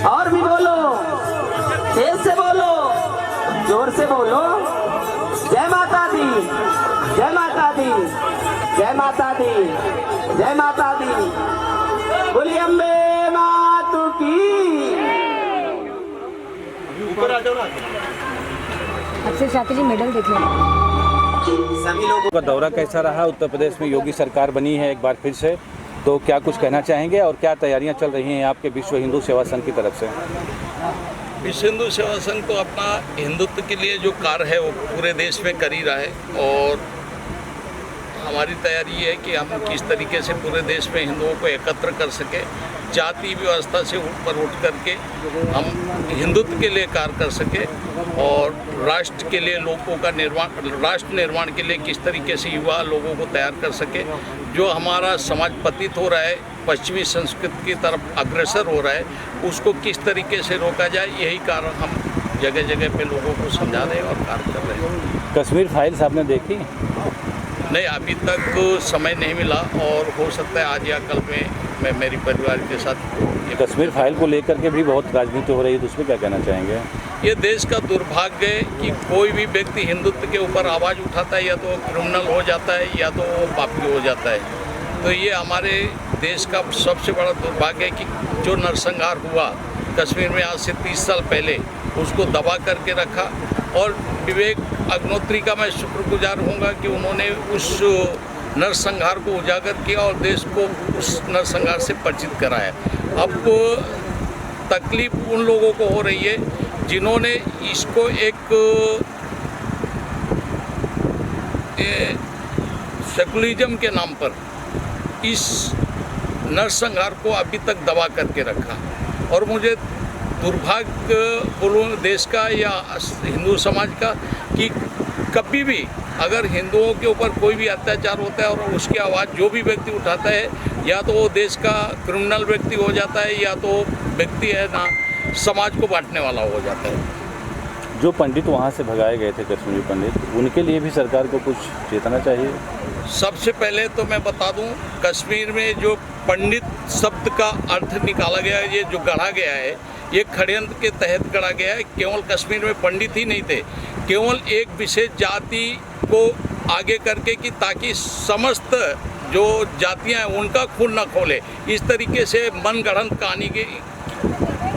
और भी बोलो, तेज से बोलो, जोर से बोलो। जय माता दी, जय माता दी, जय माता दी, जय माता दी। बोली अम्बे मातु की। अक्षय शास्त्री जी मेडल देख लें। सभी लोगों का दौरा कैसा रहा? उत्तर प्रदेश में योगी सरकार बनी है एक बार फिर से, तो क्या कुछ कहना चाहेंगे और क्या तैयारियां चल रही हैं आपके विश्व हिंदू सेवा संघ की तरफ से? विश्व हिंदू सेवा संघ तो अपना हिंदुत्व के लिए जो कार्य है वो पूरे देश में कर ही रहा है, और हमारी तैयारी है कि हम किस तरीके से पूरे देश में हिंदुओं को एकत्र कर सके, जाति व्यवस्था से ऊपर उठ करके हम हिंदुत्व के लिए कार्य कर सके, और राष्ट्र के लिए लोगों का निर्माण, राष्ट्र निर्माण के लिए किस तरीके से युवा लोगों को तैयार कर सके। जो हमारा समाज पतित हो रहा है, पश्चिमी संस्कृति की तरफ अग्रसर हो रहा है, उसको किस तरीके से रोका जाए, यही कारण हम जगह जगह पे लोगों को समझा रहे हैं और कार्य कर रहे हैं। कश्मीर फाइल्स आपने देखी? नहीं, अभी तक समय नहीं मिला, और हो सकता है आज या कल में मैं मेरी परिवार के साथ। कश्मीर फाइल को लेकर के भी बहुत राजनीति हो रही है, तो उसमें क्या कहना चाहेंगे? ये देश का दुर्भाग्य है कि कोई भी व्यक्ति हिंदुत्व के ऊपर आवाज़ उठाता है या तो क्रिमिनल हो जाता है या तो वो पापी हो जाता है। तो ये हमारे देश का सबसे बड़ा दुर्भाग्य है कि जो नरसंहार हुआ कश्मीर में आज से 30 साल पहले, उसको दबा करके रखा। और विवेक अग्निहोत्री का मैं शुक्रगुजार होऊंगा कि उन्होंने उस नरसंहार को उजागर किया और देश को उस नरसंहार से परिचित कराया। अब तकलीफ उन लोगों को हो रही है जिन्होंने इसको एक सेकुलरिज्म के नाम पर इस नरसंहार को अभी तक दबा करके रखा। और मुझे दुर्भाग्य बोलूँ देश का या हिंदू समाज का कि कभी भी अगर हिंदुओं के ऊपर कोई भी अत्याचार होता है और उसकी आवाज़ जो भी व्यक्ति उठाता है, या तो वो देश का क्रिमिनल व्यक्ति हो जाता है या तो व्यक्ति है ना समाज को बांटने वाला हो जाता है। जो पंडित वहाँ से भगाए गए थे, कश्मीरी पंडित, उनके लिए भी सरकार को कुछ चेतना चाहिए। सबसे पहले तो मैं बता दूं, कश्मीर में जो पंडित शब्द का अर्थ निकाला गया है, ये जो गढ़ा गया है, ये षड्यंत्र के तहत गढ़ा गया है। केवल कश्मीर में पंडित ही नहीं थे, केवल एक विशेष जाति को आगे करके कि ताकि समस्त जो जातियां हैं उनका खून न खोले, इस तरीके से मनगढ़ंत कहानी की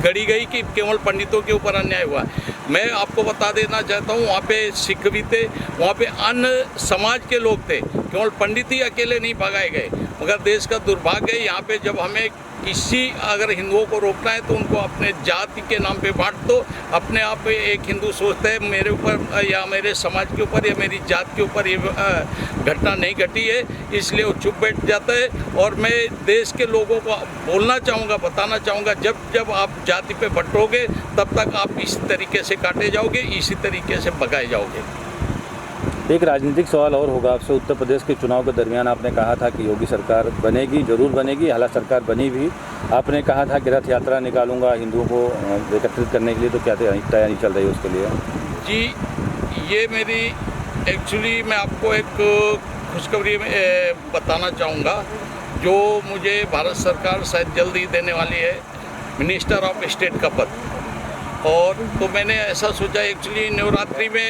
गढ़ी गई कि केवल पंडितों के ऊपर अन्याय हुआ। मैं आपको बता देना चाहता हूँ, वहाँ पे सिख भी थे, वहाँ पे अन्य समाज के लोग थे, केवल पंडित ही अकेले नहीं भगाए गए। मगर देश का दुर्भाग्य है, यहाँ पे जब हमें किसी अगर हिंदुओं को रोकना है तो उनको अपने जाति के नाम पे बांट दो। अपने आप एक हिंदू सोचता है मेरे ऊपर या मेरे समाज के ऊपर या मेरी जात के ऊपर ये घटना नहीं घटी है, इसलिए वो चुप बैठ जाता है। और मैं देश के लोगों को बोलना चाहूँगा, बताना चाहूँगा, जब जब आप जाति पे बंटोगे तब तक आप इसी तरीके से काटे जाओगे, इसी तरीके से भगाए जाओगे। एक राजनीतिक सवाल और होगा आपसे। उत्तर प्रदेश के चुनाव के दरमियान आपने कहा था कि योगी सरकार बनेगी, जरूर बनेगी, हालांकि सरकार बनी भी। आपने कहा था कि रथ यात्रा निकालूंगा हिंदुओं को एकत्रित करने के लिए, तो क्या तैयारी चल रही है उसके लिए? जी, ये मेरी एक्चुअली मैं आपको एक खुशखबरी में बताना चाहूँगा, जो मुझे भारत सरकार शायद जल्द ही देने वाली है, मिनिस्टर ऑफ स्टेट का पद। और तो मैंने ऐसा सोचा, एक्चुअली नवरात्रि में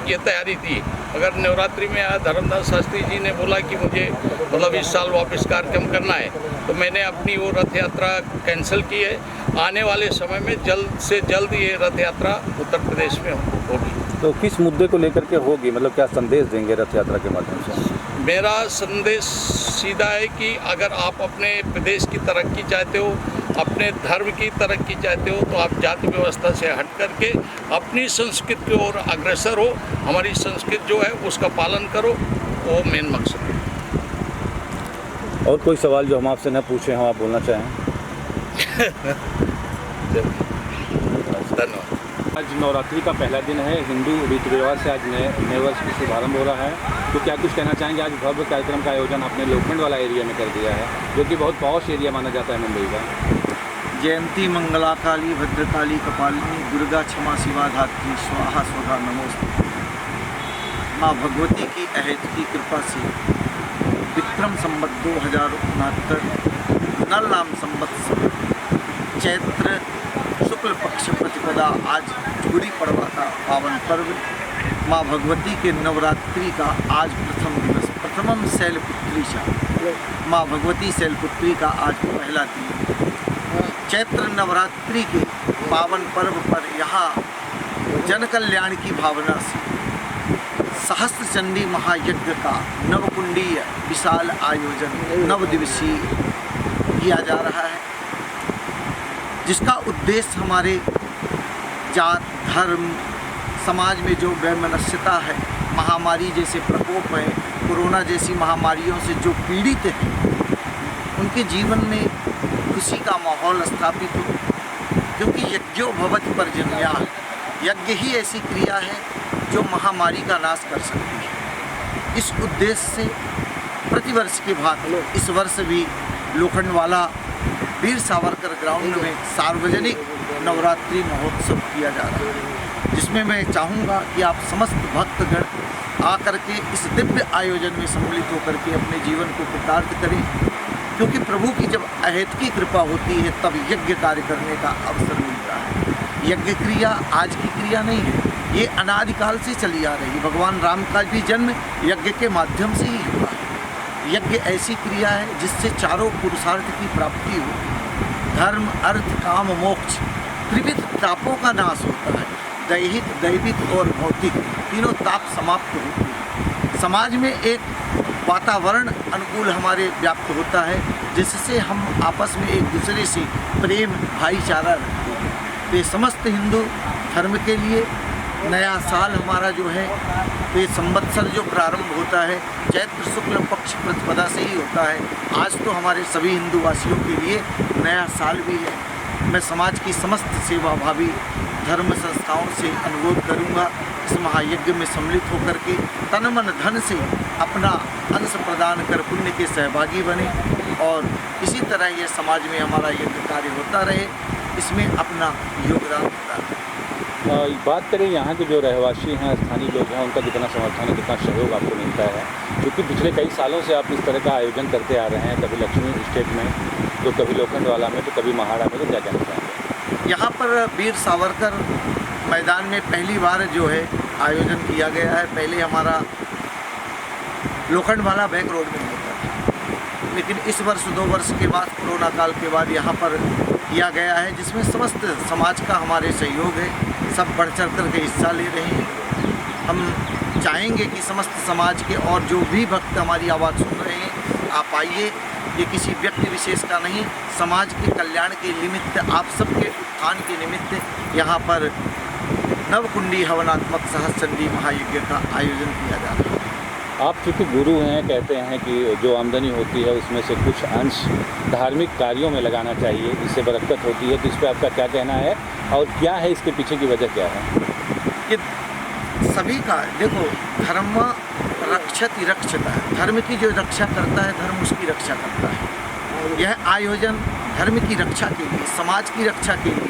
ये तैयारी थी। अगर नवरात्रि में आया धर्मदास शास्त्री जी ने बोला कि मुझे मतलब इस साल वापस कार्यक्रम करना है, तो मैंने अपनी वो रथ यात्रा कैंसिल की है। आने वाले समय में जल्द से जल्द ये रथ यात्रा उत्तर प्रदेश में होगी। तो किस मुद्दे को लेकर के होगी, मतलब क्या संदेश देंगे रथ यात्रा के माध्यम से? मेरा संदेश सीधा है कि अगर आप अपने प्रदेश की तरक्की चाहते हो, अपने धर्म की तरक्की चाहते हो, तो आप जाति व्यवस्था से हट करके अपनी संस्कृति की ओर अग्रसर हो। हमारी संस्कृति जो है उसका पालन करो, वो मेन मकसद है। और कोई सवाल जो हम आपसे न पूछे हो, आप बोलना चाहें? धन्यवाद। आज नवरात्रि का पहला दिन है, हिंदू रीति रिवाज से आज नए वर्ष का शुभारंभ हो रहा है, तो क्या कुछ कहना चाहेंगे? आज भव्य कार्यक्रम का आयोजन आपने लोखंड वाला एरिया में कर दिया है, जो कि बहुत पॉश एरिया माना जाता है मुंबई का। जयंती मंगला काली भद्रकाली कपालिनी दुर्गा क्षमा शिवा धात्री स्वाहा स्वधा नमोस्तुते। माँ भगवती की अहेत की कृपा से विक्रम संवत 2069 नल नाम संवत्सर चैत्र शुक्ल पक्ष प्रतिपदा आज गुड़ी पड़वा का पावन पर्व माँ भगवती के नवरात्रि का आज प्रथम दिवस प्रथमम शैलपुत्री शाह माँ भगवती शैलपुत्री का आज पहला दिन चैत्र नवरात्रि के पावन पर्व पर यहाँ जन कल्याण की भावना से सहस्त्र चंडी महायज्ञ का नवकुंडीय विशाल आयोजन 9 दिवसीय किया जा रहा है, जिसका उद्देश्य हमारे जात धर्म समाज में जो वैमनस्यता है, महामारी जैसे प्रकोप है, कोरोना जैसी महामारियों से जो पीड़ित हैं, उनके जीवन में खुशी का माहौल स्थापित हो, क्योंकि यज्ञो भवति पर्जन्याः, यज्ञ ही ऐसी क्रिया है जो महामारी का नाश कर सकती है। इस उद्देश्य से प्रतिवर्ष के भांति इस वर्ष भी लोखंडवाला वीर सावरकर ग्राउंड में सार्वजनिक नवरात्रि महोत्सव किया जा रहा है, जिसमें मैं चाहूँगा कि आप समस्त भक्तगण आकर के इस दिव्य आयोजन में सम्मिलित होकर के अपने जीवन को कृतार्थ करें, क्योंकि प्रभु की जब अहेत की कृपा होती है तब यज्ञ कार्य करने का अवसर मिलता है। यज्ञ क्रिया आज की क्रिया नहीं है, ये अनादिकाल से चली आ रही। भगवान राम का भी जन्म यज्ञ के माध्यम से ही हुआ है। यज्ञ ऐसी क्रिया है जिससे चारों पुरुषार्थ की प्राप्ति होती है। धर्म अर्थ काम मोक्ष त्रिविध तापों का नाश होता है। दैहिक दैविक और भौतिक तीनों ताप समाप्त होते हैं। समाज में एक वातावरण अनुकूल हमारे व्याप्त होता है, जिससे हम आपस में एक दूसरे से प्रेम भाईचारा रखते हैं। तो ये समस्त हिंदू धर्म के लिए नया साल हमारा जो है, तो ये संवत्सर जो प्रारंभ होता है चैत्र शुक्ल पक्ष प्रतिपदा से ही होता है। आज तो हमारे सभी हिंदू वासियों के लिए नया साल भी है। मैं समाज की समस्त सेवाभावी धर्म संस्थाओं से अनुरोध करूंगा, इस महायज्ञ में सम्मिलित होकर के तन मन धन से अपना अंश प्रदान कर पुण्य के सहभागी बने और इसी तरह ये समाज में हमारा यज्ञ कार्य होता रहे, इसमें अपना योगदान होता है। बात करें यहाँ के जो रहवासी हैं, स्थानीय लोग हैं, उनका कितना समर्थन है, कितना सहयोग आपको मिलता है? क्योंकि पिछले कई सालों से आप इस तरह का आयोजन करते आ रहे हैं, कभी लक्ष्मी स्टेट में तो कभी लोखंडवाला में तो कभी महाड़ा में, तो क्या कहना चाहेंगे? यहाँ पर वीर सावरकर मैदान में पहली बार जो है आयोजन किया गया है। पहले हमारा लोखंडवाला बैंक रोड में होता था, लेकिन इस वर्ष 2 वर्ष के बाद कोरोना काल के बाद यहाँ पर किया गया है, जिसमें समस्त समाज का हमारे सहयोग है। सब बढ़ चढ़ कर के हिस्सा ले रहे हैं। हम चाहेंगे कि समस्त समाज के और जो भी भक्त हमारी आवाज़ सुन रहे हैं, आप आइए। ये किसी व्यक्ति विशेष का नहीं, समाज के कल्याण के निमित्त, आप सबके उत्थान के निमित्त यहाँ पर नवकुंडी हवनात्मक सहस्त्रचंडी महायज्ञ का आयोजन किया जा रहा है। आप चूँकि गुरु हैं, कहते हैं कि जो आमदनी होती है उसमें से कुछ अंश धार्मिक कार्यों में लगाना चाहिए, जिससे बरकत होती है, तो इस पर आपका क्या कहना है और क्या है इसके पीछे की वजह क्या है? कि सभी का देखो, धर्म रक्षति रक्षता है, धर्म की जो रक्षा करता है धर्म उसकी रक्षा करता है। यह आयोजन धर्म की रक्षा के लिए, समाज की रक्षा के लिए,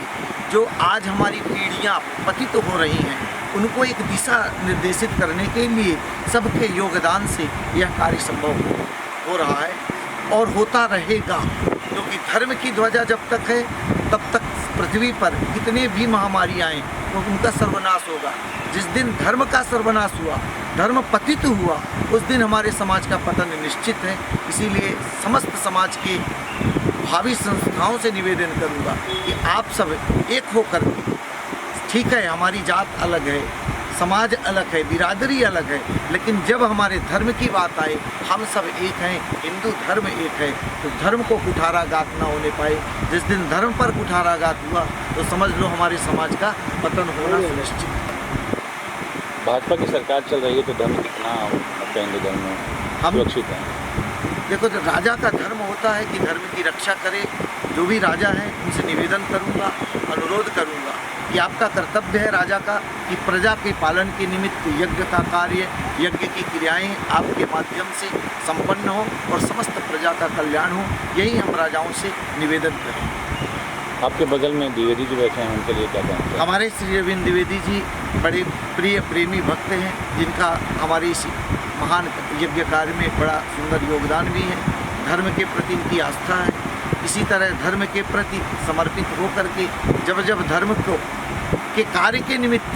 जो आज हमारी पीढ़ियाँ पतित हो रही हैं, उनको एक दिशा निर्देशित करने के लिए सबके योगदान से यह कार्य संभव हो रहा है और होता रहेगा। क्योंकि धर्म की ध्वजा जब तक है तब तक पृथ्वी पर कितने भी महामारी आए तो उनका सर्वनाश होगा। जिस दिन धर्म का सर्वनाश हुआ, धर्म पतित हुआ, उस दिन हमारे समाज का पतन निश्चित है। इसीलिए समस्त समाज के भावी संस्थाओं से निवेदन करूंगा कि आप सब एक होकर, ठीक है हमारी जात अलग है, समाज अलग है, बिरादरी अलग है, लेकिन जब हमारे धर्म की बात आए हम सब एक हैं, हिंदू धर्म एक है, तो धर्म को कुठाराघात ना होने पाए। जिस दिन धर्म पर कुठाराघात हुआ तो समझ लो हमारे समाज का पतन होना सुनिश्चित है। भाजपा की सरकार चल रही है तो धर्म कितना आपका हिंदू धर्म में सुरक्षित है? देखो, जो राजा का धर्म होता है कि धर्म की रक्षा करे, जो भी राजा हैं उनसे निवेदन करूंगा, अनुरोध करूंगा कि आपका कर्तव्य है राजा का कि प्रजा के पालन के निमित्त यज्ञ का कार्य, यज्ञ की क्रियाएं आपके माध्यम से संपन्न हो और समस्त प्रजा का कल्याण हो। यही हम राजाओं से निवेदन करें। आपके बगल में द्विवेदी जी बैठे हैं, उनके लिए क्या कहना चाहिए? हमारे श्री अरविंद द्विवेदी जी बड़े प्रिय प्रेमी भक्त हैं, जिनका हमारे इस महान यज्ञ कार्य में बड़ा सुंदर योगदान भी है। धर्म के प्रति इनकी आस्था है। इसी तरह धर्म के प्रति समर्पित होकर के जब धर्म के कार्य के निमित्त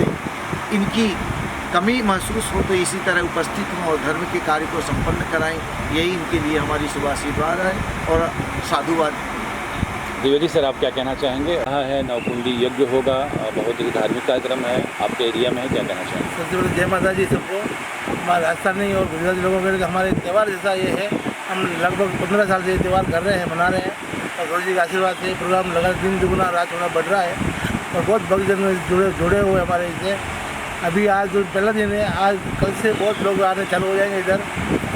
इनकी कमी महसूस हो तो इसी तरह उपस्थित हों और धर्म के कार्य को संपन्न कराएं। यही इनके लिए हमारी शुभ आशीर्वाद है और साधुवाद। द्विवेदी सर, आप क्या कहना चाहेंगे? यहाँ है नवकुंडी यज्ञ होगा, बहुत ही धार्मिक कार्यक्रम है आपके एरिया में है, क्या कहना चाहेंगे? सबसे पहले जय माता जी सबको। हमारे राजस्थानी और गुजराती लोगों के लिए हमारे त्यौहार जैसा ये है। हम लगभग 15 साल से ये त्यौहार कर रहे हैं, मना रहे हैं और गुरु जी के आशीर्वाद से प्रोग्राम लगा दिन दुगुना रात होना बढ़ रहा है और बहुत भक्तजन जुड़े हुए हमारे इससे। अभी आज जो पहला दिन है, आज कल से बहुत लोग आने चालू हो जाएंगे इधर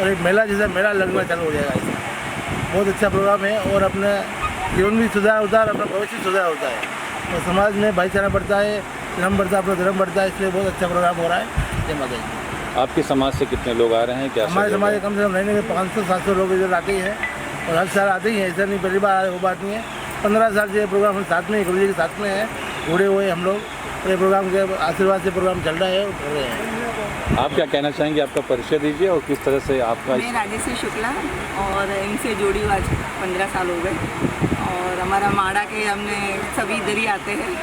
और एक मेला जैसा मेला लगना चालू हो जाएगा इसमें। बहुत अच्छा प्रोग्राम है और अपने जीवन भी सुधार होता है और अपना भविष्य सुधार होता है और समाज में भाईचारा बढ़ता है, धर्म बढ़ता है, अपना धर्म बढ़ता है। इसलिए बहुत अच्छा प्रोग्राम हो रहा है। जय माता जी। आपके समाज से कितने लोग आ रहे हैं? क्या हमारे समाज कम से कम रहने में 500-700 लोग इधर आते ही हैं और हर साल आते ही हैं। ऐसा नहीं पहली बार आए, वो बात नहीं है। 15 साल से ये प्रोग्राम हम साथ में गुरु जी के साथ में है, जुड़े हुए हम लोग और ये प्रोग्राम के आशीर्वाद से प्रोग्राम चल रहा है और कर रहे हैं। आप क्या कहना चाहेंगे? आपका परिचय दीजिए और किस तरह से आपका मैं राजेश्री शुक्ला और इनसे जुड़ी हुई आज 15 साल हो गए और हमारा माड़ा के हमने सभी इधर ही आते हैं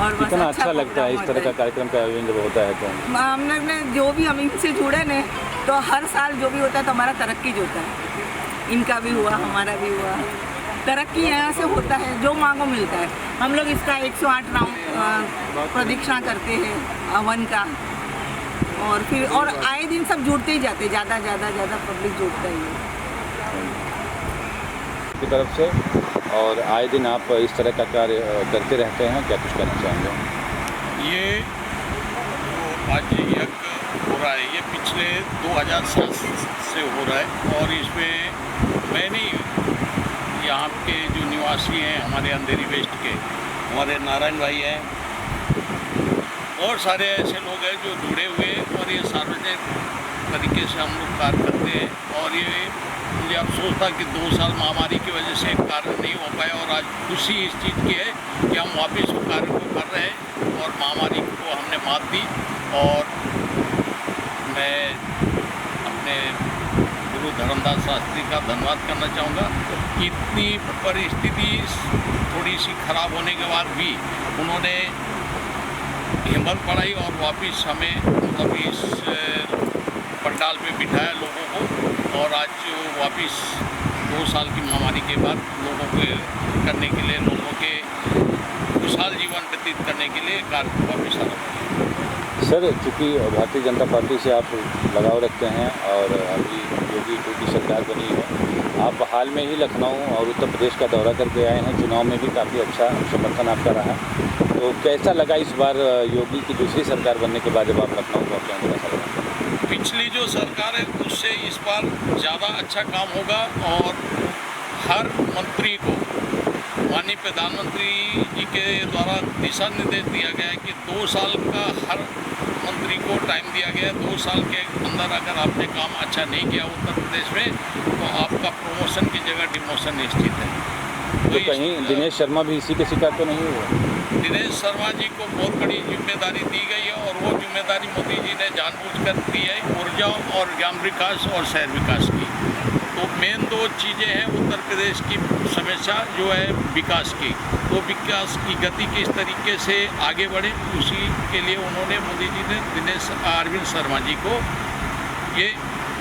और बस कितना अच्छा लगता है इस तरह का कार्यक्रम का आयोजन जब होता है तो? हम लोग ने जो भी हम इनसे जुड़े ने तो हर साल जो भी होता है तो हमारा तरक्की जो होता है, इनका भी हुआ हमारा भी हुआ। तरक्की यहाँ से होता है, जो मांगो मिलता है। हम लोग इसका 108 राउंड प्रदक्षिणा करते हैं हवन का और फिर और आए दिन सब जुड़ते ही जाते, ज़्यादा पब्लिक जुड़ता ही है की तरफ से। और आए दिन आप इस तरह का कार्य करते रहते हैं, क्या कुछ कहना चाहेंगे? ये जो आज यज्ञ हो रहा है ये पिछले 2007 से हो रहा है और इसमें मैं नहीं, यहाँ के जो निवासी हैं हमारे अंधेरी वेस्ट के, हमारे नारायण भाई हैं और सारे ऐसे लोग हैं जो जुड़े हुए हैं और ये सार्वजनिक तरीके से हम लोग कार्य करते हैं। और ये मुझे अफसोस था कि 2 साल महामारी की वजह से कार्य नहीं हो पाया और आज खुशी इस चीज़ की है कि हम वापस उस कार्य को कर रहे हैं और महामारी को हमने मात दी। और मैं अपने गुरु धर्मदास शास्त्री का धन्यवाद करना चाहूँगा। इतनी परिस्थिति थोड़ी सी खराब होने के बाद भी उन्होंने हिम्मत बढ़ाई और वापस हमें मतलब इस पंडाल पे बिठाया लोगों को और आज वापस 2 साल की महामारी के बाद लोगों के करने के लिए, लोगों के खुशहाल जीवन व्यतीत करने के लिए कार्य वापस आ रहा है। सर, चूँकि भारतीय जनता पार्टी से आप लगाव रखते हैं और अभी योगी की सरकार बनी है, आप हाल में ही लखनऊ और उत्तर प्रदेश का दौरा करके आए हैं, चुनाव में भी काफ़ी अच्छा समर्थन आपका रहा, तो कैसा लगा इस बार योगी की दूसरी सरकार बनने के बाद जब आप लखनऊ पहुँचे हैं? कैसा लगा? पिछली जो सरकार है उससे इस बार ज़्यादा अच्छा काम होगा और हर मंत्री को माननीय प्रधानमंत्री जी के द्वारा दिशा निर्देश दिया गया है कि 2 साल का हर मंत्री को टाइम दिया गया है। 2 साल के अंदर अगर आपने काम अच्छा नहीं किया उत्तर प्रदेश में तो आपका प्रमोशन की जगह डिमोशन निश्चित है। तो कहीं दिनेश शर्मा भी इसी के शिकार तो नहीं हुआ? दिनेश शर्मा जी को बहुत बड़ी जिम्मेदारी दी गई है और वो जिम्मेदारी मोदी जी ने जानबूझकर दी है, ऊर्जा और ग्राम विकास और शहर विकास की। तो मेन 2 चीज़ें हैं उत्तर प्रदेश की समस्या जो है विकास की, तो विकास की गति किस तरीके से आगे बढ़े उसी के लिए उन्होंने मोदी जी ने दिनेश अरविंद शर्मा जी को ये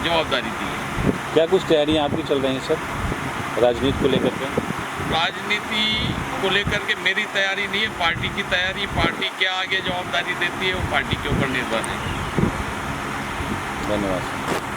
जवाबदारी दी है। क्या कुछ तैयारियाँ आपकी चल रही हैं सर राजनीति को लेकर के? राजनीति को लेकर के मेरी तैयारी नहीं है, पार्टी की तैयारी। पार्टी क्या आगे जवाबदारी देती है वो पार्टी के ऊपर निर्भर है। धन्यवाद।